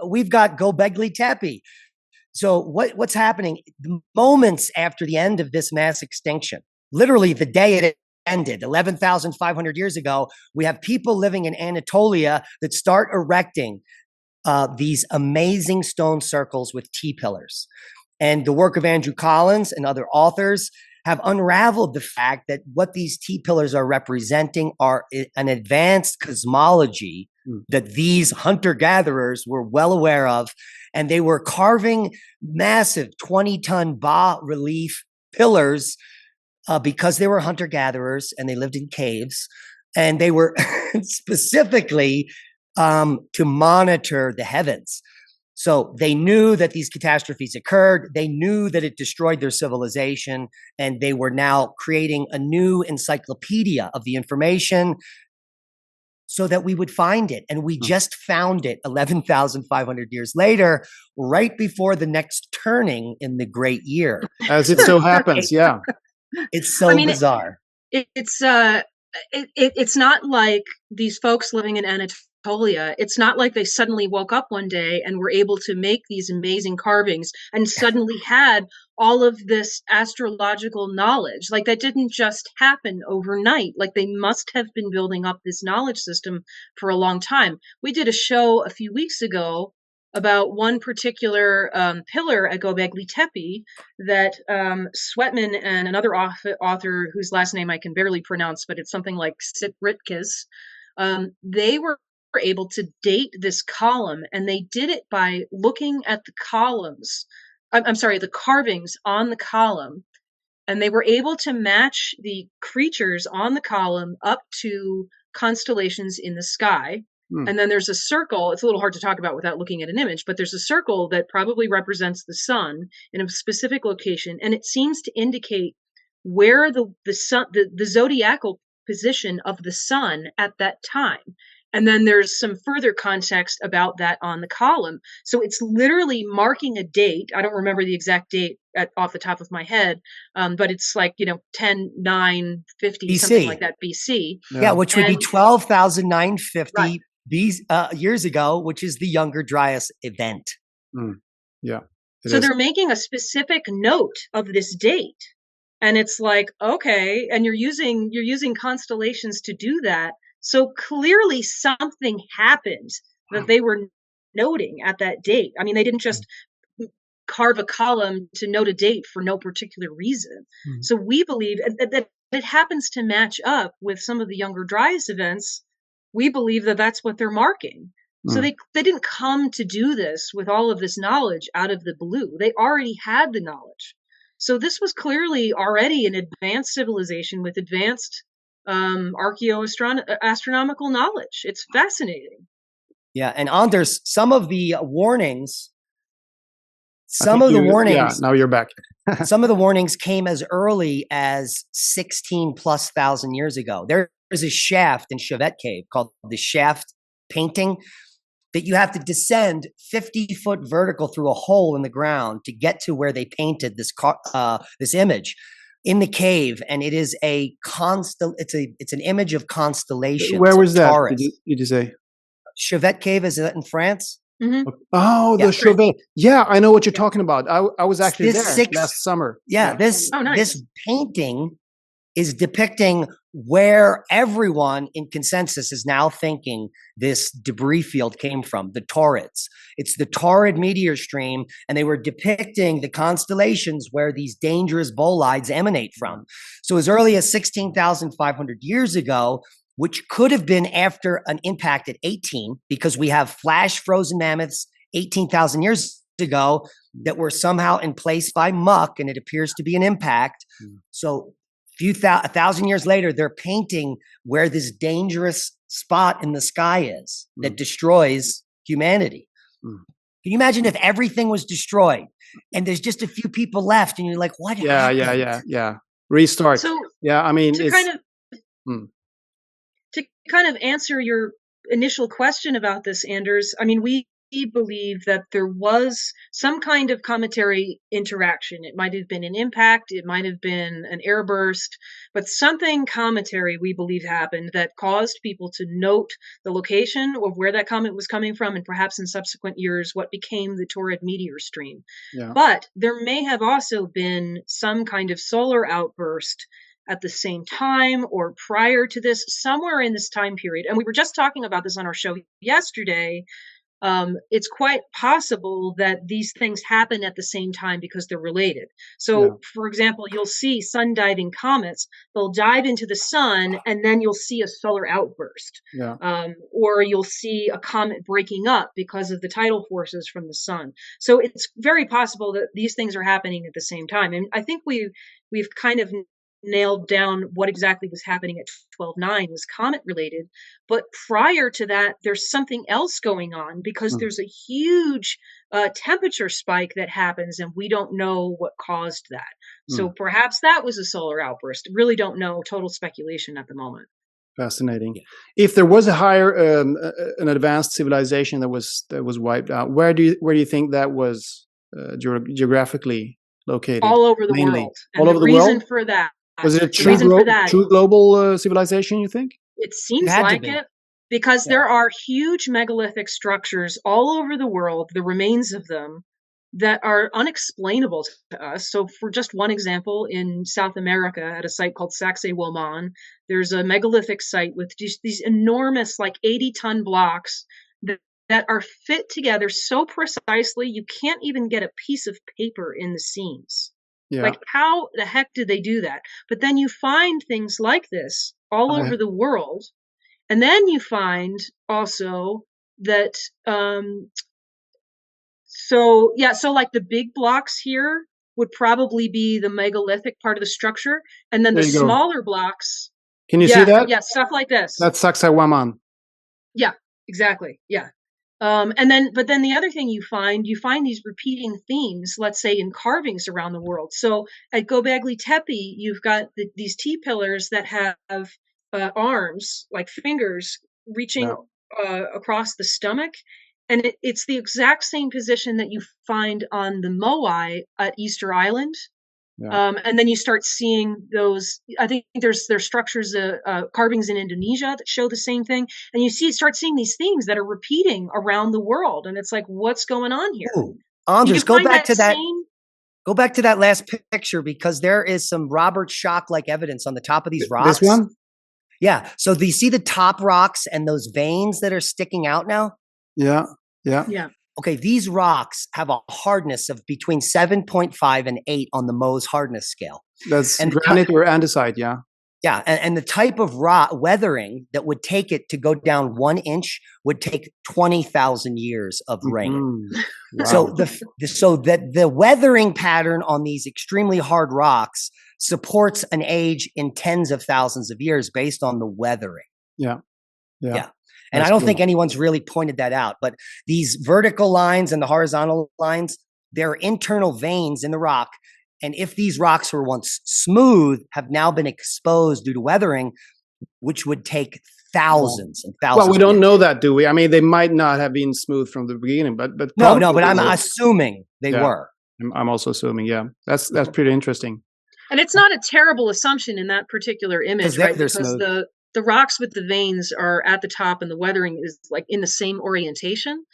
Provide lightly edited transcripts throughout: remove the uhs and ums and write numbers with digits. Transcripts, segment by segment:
We've got Göbekli Tepe. So what's happening? Moments after the end of this mass extinction, literally the day it ended, 11,500 years ago, we have people living in Anatolia that start erecting these amazing stone circles with T-pillars. And the work of Andrew Collins and other authors have unraveled the fact that what these T-pillars are representing are an advanced cosmology that these hunter-gatherers were well aware of. And they were carving massive 20-ton bas-relief pillars because they were hunter-gatherers and they lived in caves. And they were specifically to monitor the heavens. So they knew that these catastrophes occurred. They knew that it destroyed their civilization. And they were now creating a new encyclopedia of the information so that we would find it. And we just found it 11,500 years later, right before the next turning in the great year. As it so happens, yeah. It's so bizarre. It's not like these folks living in Anatolia. It's not like they suddenly woke up one day and were able to make these amazing carvings and suddenly had all of this astrological knowledge. Like, that didn't just happen overnight. Like, they must have been building up this knowledge system for a long time. We did a show a few weeks ago about one particular pillar at Göbekli Tepe that Sweatman and another author whose last name I can barely pronounce, but it's something like Sitritkis, they were able to date this column, and they did it by looking at the columns. The carvings on the column, and they were able to match the creatures on the column up to constellations in the sky. And then there's a circle. It's a little hard to talk about without looking at an image, but there's a circle that probably represents the sun in a specific location, and it seems to indicate where the sun, the zodiacal position of the sun at that time. And then there's some further context about that on the column. So it's literally marking a date. I don't remember the exact date off the top of my head, but it's like, 10, 9, 50, BC. Something like that, BC. Yeah, which would be 12,950 years ago, which is the Younger Dryas event. Yeah. So they're making a specific note of this date. And it's like, okay, and you're using constellations to do that. So clearly something happened that they were noting at that date. I mean, they didn't just carve a column to note a date for no particular reason. So we believe that it happens to match up with some of the Younger Dryas events. We believe that that's what they're marking. So they didn't come to do this with all of this knowledge out of the blue. They already had the knowledge. So this was clearly already an advanced civilization with advanced astronomical knowledge. It's fascinating. Yeah, and Anders, some of the warnings. Yeah, now you're back. Some of the warnings came as early as 16,000+ years ago. There is a shaft in Chauvet Cave called the Shaft Painting that you have to descend 50-foot vertical through a hole in the ground to get to where they painted this image in the cave, and it is it's an image of constellations. Where was that? Did you say? Chauvet Cave, is that in France? Oh, the Chauvet. Yeah, I know what you're talking about. I was actually there last summer. Yeah, this painting is depicting where everyone in consensus is now thinking this debris field came from, the Taurids. It's the Taurid meteor stream, and they were depicting the constellations where these dangerous bolides emanate from. So as early as 16,500 years ago, which could have been after an impact at 18, because we have flash frozen mammoths 18,000 years ago that were somehow emplaced by muck, and it appears to be an impact. So 1,000 years later, they're painting where this dangerous spot in the sky is that destroys humanity. Can you imagine if everything was destroyed and there's just a few people left, and you're like, what happened? Yeah. Restart. So, yeah, I mean, to kind of answer your initial question about this, Anders, I mean, we believe that there was some kind of cometary interaction. It might have been an impact, it might have been an airburst, but something cometary we believe happened that caused people to note the location of where that comet was coming from, and perhaps in subsequent years what became the Taurid meteor stream. Yeah. But there may have also been some kind of solar outburst at the same time or prior to this, somewhere in this time period. And we were just talking about this on our show yesterday. It's quite possible that these things happen at the same time because they're related. So, for example, you'll see sun diving comets. They'll dive into the sun, and then you'll see a solar outburst. Or you'll see a comet breaking up because of the tidal forces from the sun. So it's very possible that these things are happening at the same time. And I think we've kind of nailed down what exactly was happening at 12.9 was comet related. But prior to that, there's something else going on because there's a huge temperature spike that happens, and we don't know what caused that. So perhaps that was a solar outburst. Really don't know. Total speculation at the moment. Fascinating. If there was a higher, an advanced civilization that was wiped out, where do you think that was geographically located? All over the world. And all over the world. The reason for that. Was it a true global civilization, you think? It seems like it, because there are huge megalithic structures all over the world, the remains of them, that are unexplainable to us. So for just one example, in South America, at a site called Sacsayhuaman, there's a megalithic site with these enormous, like 80-ton blocks that are fit together so precisely you can't even get a piece of paper in the seams. Like, how the heck did they do that? But then you find things like this all over the world. And then you find also that, so like the big blocks here would probably be the megalithic part of the structure. And then the smaller blocks. Can you see that? Yeah, stuff like this. That's Sacsayhuaman. Yeah, exactly. Yeah. But then the other thing you find these repeating themes, let's say in carvings around the world. So at Göbekli Tepe, you've got these T-pillars that have arms, like fingers, reaching across the stomach. And it's the exact same position that you find on the Moai at Easter Island. And then you start seeing those. I think there's structures, carvings in Indonesia that show the same thing, and you start seeing these themes that are repeating around the world, and it's like, what's going on here? Ooh, Anders, go back to that. Go back to that last picture, because there is some Robert Schoch-like evidence on the top of these rocks. This one? Yeah. So do you see the top rocks and those veins that are sticking out now? Yeah. Okay, these rocks have a hardness of between 7.5 and 8 on the Mohs hardness scale. That's granite or andesite, yeah. Yeah, and the type of rock weathering that would take it to go down 1 inch would take 20,000 years of rain. Wow. So the weathering pattern on these extremely hard rocks supports an age in tens of thousands of years based on the weathering. Yeah. And I don't think anyone's really pointed that out, but these vertical lines and the horizontal lines, they're internal veins in the rock. And if these rocks were once smooth, have now been exposed due to weathering, which would take thousands and thousands. Well, we don't know that, do we? I mean, they might not have been smooth from the beginning, but no, but I'm assuming they were. I'm also assuming, yeah. That's pretty interesting. And it's not a terrible assumption in that particular image, right? Because the rocks with the veins are at the top, and the weathering is like in the same orientation.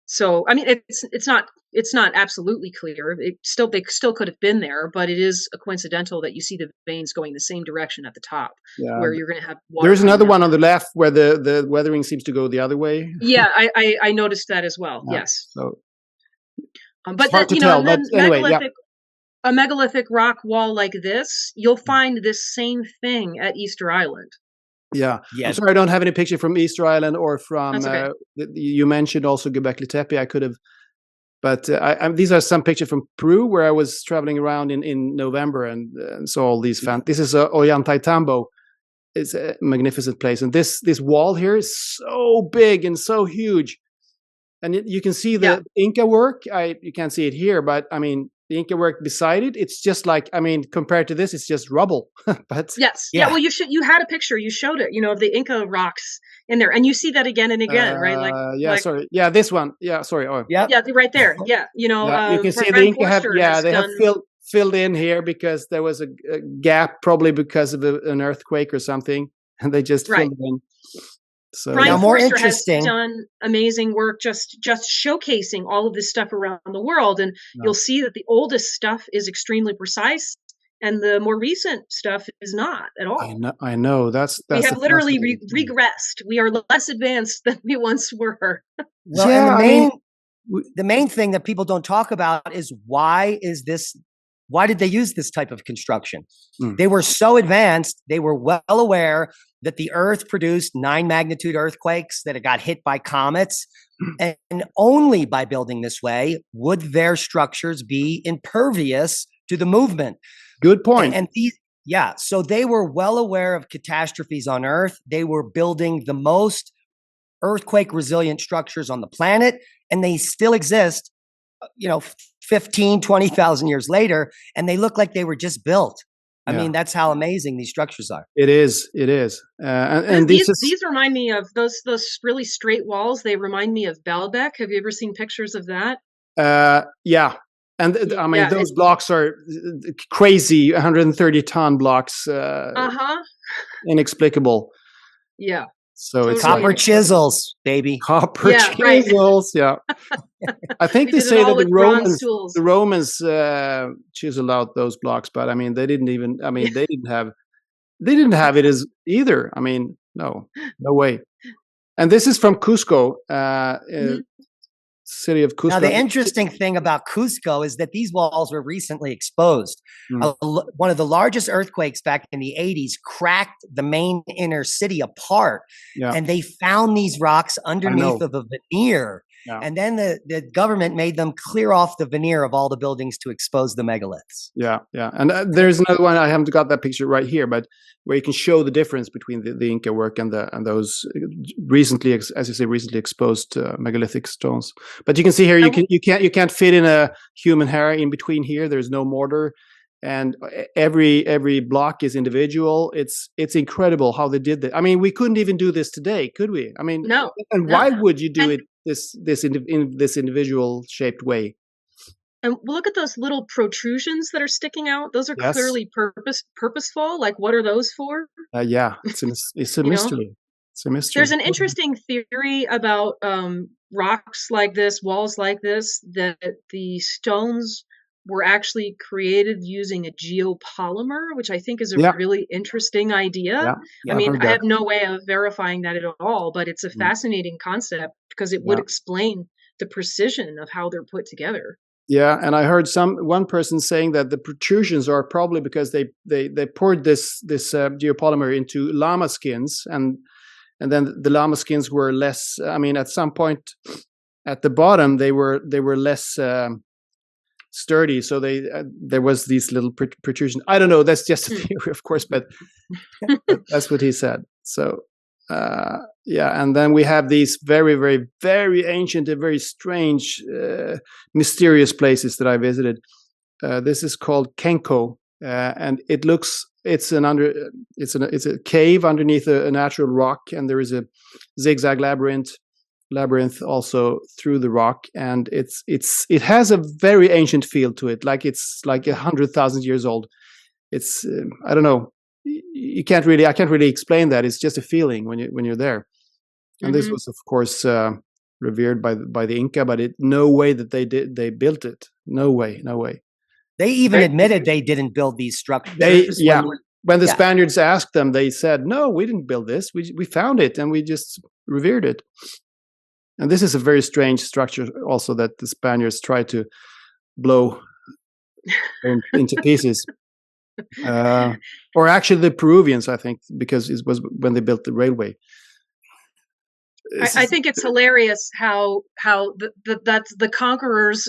So, I mean, it's not absolutely clear. They still could have been there, but it is coincidental that you see the veins going the same direction at the top, where you're going to have water. There's another one on the left where the weathering seems to go the other way. Yeah, I noticed that as well. Yes. So, but hard to tell. But anyway, a megalithic rock wall like this, you'll find this same thing at Easter Island. Yeah. I'm sorry I don't have any picture from Easter Island or from, you mentioned also Göbekli Tepe. I could have, but these are some pictures from Peru where I was traveling around in November and saw all these this is Ollantaytambo. It's a magnificent place. And this wall here is so big and so huge. And you can see the Inca work. You can't see it here, but I mean, the Inca work beside it, it's just like, I mean, compared to this, it's just rubble. But yes, yeah. Well, you had a picture, you showed it, of the Inca rocks in there, and you see that again and again, right? Sorry, this one, sorry. Oh, yeah, right there, yeah. you can see the Frank Inca have, Forster they have filled in here because there was a gap, probably because of an earthquake or something, and they just filled it in. So Brian more Forster interesting. has done amazing work just showcasing all of this stuff around the world, and you'll see that the oldest stuff is extremely precise, and the more recent stuff is not at all. I know. That's we have literally regressed. We are less advanced than we once were. Well, and the main thing that people don't talk about is why did they use this type of construction? They were so advanced, they were well aware that the Earth produced 9 magnitude earthquakes, that it got hit by comets, and only by building this way would their structures be impervious to the movement. Good point. And so they were well aware of catastrophes on Earth. They were building the most earthquake resilient structures on the planet, and they still exist, 15, 20,000 years later, and they look like they were just built. I mean, that's how amazing these structures are. It is. And these remind me of those really straight walls. They remind me of Baalbek. Have you ever seen pictures of that? Yeah. And I mean, those blocks are crazy, 130-ton blocks. Inexplicable. Yeah. So it's copper chisels, baby. Copper chisels. Right. Yeah. I think they say that the Romans chiseled out those blocks, but I mean, they didn't have it as either. I mean, no way. And this is from Cusco, city of Cusco. Now, the interesting thing about Cusco is that these walls were recently exposed. One of the largest earthquakes back in the 80s cracked the main inner city apart, and they found these rocks underneath of a veneer. Yeah. And then the government made them clear off the veneer of all the buildings to expose the megaliths. Yeah. And there's another one. I haven't got that picture right here, but where you can show the difference between the Inca work and those recently, as you say, recently exposed megalithic stones. But you can see here, you can't fit in a human hair in between here. There's no mortar, and every block is individual. It's incredible how they did that. I mean, we couldn't even do this today, could we? I mean, no. And why would you do it in this individual shaped way? And look at those little protrusions that are sticking out. Those are clearly purposeful. Like, what are those for? It's a mystery. It's a mystery. There's an interesting theory about rocks like this, walls like this, that the stones were actually created using a geopolymer, which I think is a really interesting idea. I mean, I have no way of verifying that at all, but it's a fascinating concept because it would explain the precision of how they're put together. Yeah, and I heard one person saying that the protrusions are probably because they poured this geopolymer into llama skins, and then the llama skins were less. I mean, at some point at the bottom they were less sturdy, so there was these little protrusions. I don't know. That's just a theory, of course, but that's what he said. So. And then we have these very, very, very ancient and very strange, mysterious places that I visited. This is called Kenko, and it's a cave underneath a natural rock, and there is a zigzag labyrinth also through the rock, and it has a very ancient feel to it, like it's like 100,000 years old. It's I don't know. I can't really explain that. It's just a feeling when you're there. And this was, of course, revered by the Inca, but no way that they built it. No way. They even admitted they didn't build these structures. When the Spaniards asked them, they said, "No, we didn't build this. We found it and we just revered it." And this is a very strange structure, also, that the Spaniards tried to blow into pieces. Or actually the Peruvians, I think, because it was when they built the railway. I think it's hilarious how that's the conquerors,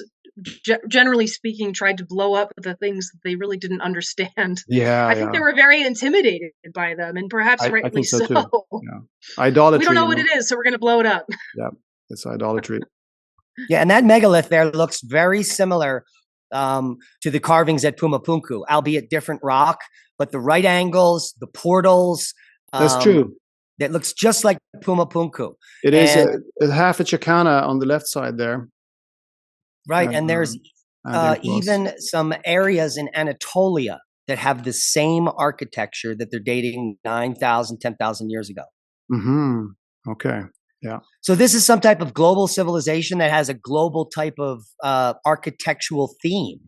generally speaking, tried to blow up the things that they really didn't understand. I think they were very intimidated by them, and perhaps rightly I think so. Too. Idolatry. We don't know what it is, so we're going to blow it up. Yeah, it's idolatry. And that megalith there looks very similar to the carvings at Pumapunku, albeit different rock, but the right angles, the portals. That's true. That looks just like Pumapunku. It is a half a chicana on the left side there. Right, and there's even some areas in Anatolia that have the same architecture that they're dating 9,000, 10,000 years ago. Mm-hmm. Okay. Yeah. So this is some type of global civilization that has a global type of architectural theme.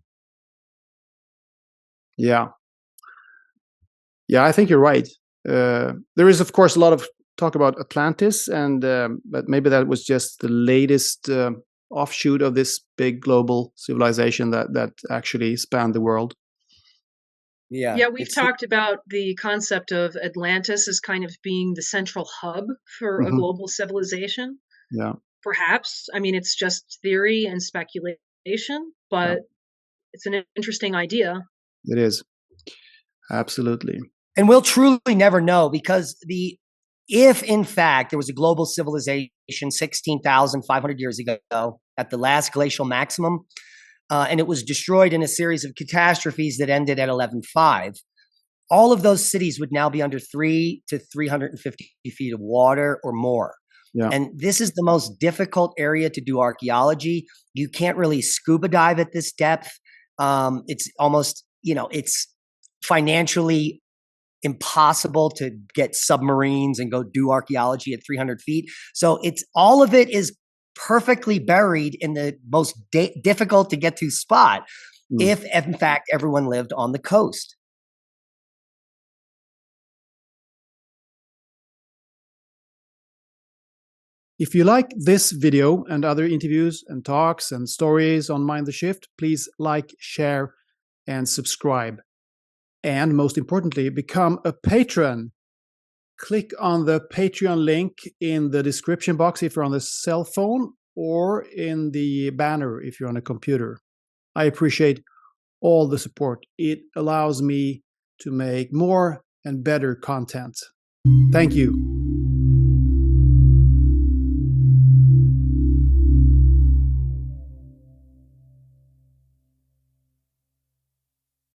Yeah. Yeah, I think you're right. There is, of course, a lot of talk about Atlantis, and but maybe that was just the latest offshoot of this big global civilization that actually spanned the world. Yeah, we've talked about the concept of Atlantis as kind of being the central hub for a global civilization. Yeah. Perhaps. I mean, it's just theory and speculation, but it's an interesting idea. It is. Absolutely. And we'll truly never know, because if in fact there was a global civilization 16,500 years ago at the last glacial maximum, and it was destroyed in a series of catastrophes that ended at 11.5, all of those cities would now be under 3 to 350 feet of water or more. Yeah. And this is the most difficult area to do archaeology. You can't really scuba dive at this depth. It's almost, it's financially impossible to get submarines and go do archaeology at 300 feet. So all of it is perfectly buried in the most difficult to get to spot, if in fact everyone lived on the coast. If you like this video and other interviews and talks and stories on Mind the Shift, please like, share, and subscribe. And most importantly, become a patron. Click on the Patreon link in the description box if you're on the cell phone, or in the banner if you're on a computer. I appreciate all the support. It allows me to make more and better content. Thank you.